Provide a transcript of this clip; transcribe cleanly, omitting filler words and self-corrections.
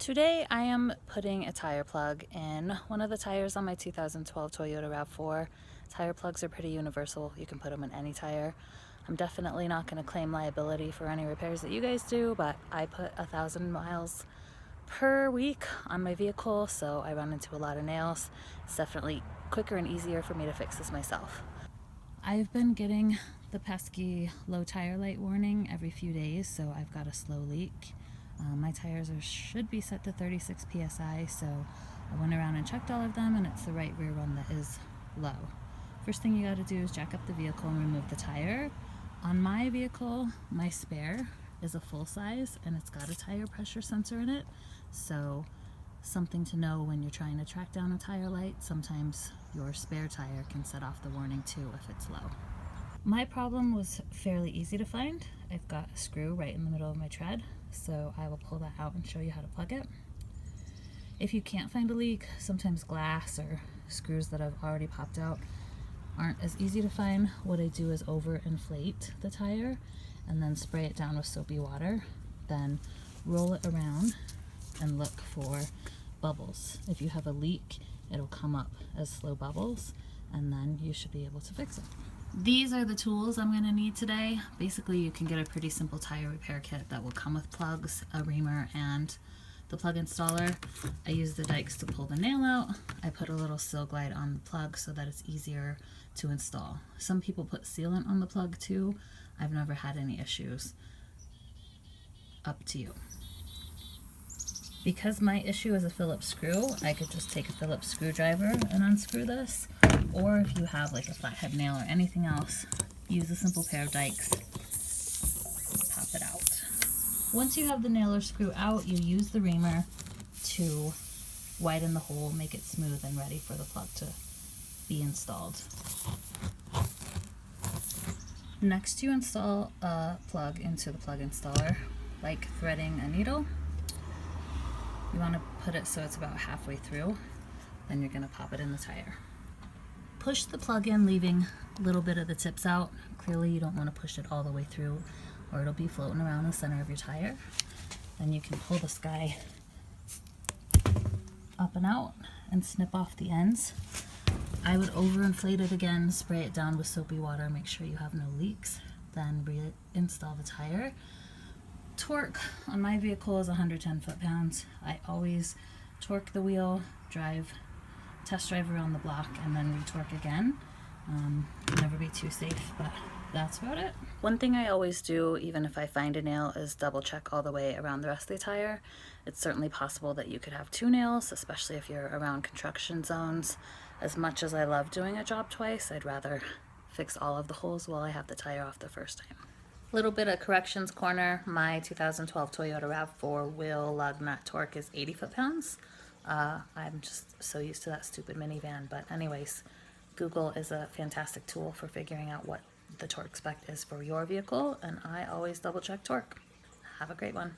Today I am putting a tire plug in one of the tires on my 2012 Toyota RAV4. Tire plugs are pretty universal. You can put them in any tire. I'm definitely not going to claim liability for any repairs that you guys do, but I put 1,000 miles per week on my vehicle, so I run into a lot of nails. It's definitely quicker and easier for me to fix this myself. I've been getting the pesky low tire light warning every few days, so I've got a slow leak. My tires should be set to 36 psi, so I went around and checked all of them, and it's the right rear one that is low. First thing you got to do is jack up the vehicle and remove the tire. On my vehicle, my spare is a full size, and it's got a tire pressure sensor in it, so something to know when you're trying to track down a tire light. Sometimes your spare tire can set off the warning too if it's low. My problem was fairly easy to find. I've got a screw right in the middle of my tread, so I will pull that out and show you how to plug it. If you can't find a leak, sometimes glass or screws that have already popped out aren't as easy to find. What I do is overinflate the tire and then spray it down with soapy water, then roll it around and look for bubbles. If you have a leak, it'll come up as slow bubbles, and then you should be able to fix it. These are the tools I'm going to need today. Basically, you can get a pretty simple tire repair kit that will come with plugs, a reamer, and the plug installer. I use the dikes to pull the nail out. I put a little seal glide on the plug so that it's easier to install. Some people put sealant on the plug too. I've never had any issues. Up to you. Because my issue is a Phillips screw, I could just take a Phillips screwdriver and unscrew this. Or if you have like a flathead nail or anything else, use a simple pair of dikes. Pop it out. Once you have the nail or screw out, you use the reamer to widen the hole, make it smooth and ready for the plug to be installed. Next, you install a plug into the plug installer, like threading a needle. You want to put it so it's about halfway through, then you're going to pop it in the tire. Push the plug in, leaving a little bit of the tips out. Clearly you don't want to push it all the way through or it'll be floating around the center of your tire. Then you can pull this guy up and out and snip off the ends. I would overinflate it again, spray it down with soapy water, make sure you have no leaks, then reinstall the tire. Torque on my vehicle is 110 foot-pounds. I always torque the wheel, test drive around the block, and then re-torque again. Never be too safe, but that's about it. One thing I always do, even if I find a nail, is double check all the way around the rest of the tire. It's certainly possible that you could have two nails, especially if you're around construction zones. As much as I love doing a job twice, I'd rather fix all of the holes while I have the tire off the first time. Little bit of corrections corner. My 2012 Toyota RAV4 wheel lug nut torque is 80 foot-pounds. I'm just so used to that stupid minivan, but anyways, Google is a fantastic tool for figuring out what the torque spec is for your vehicle, and I always double check torque. Have a great one.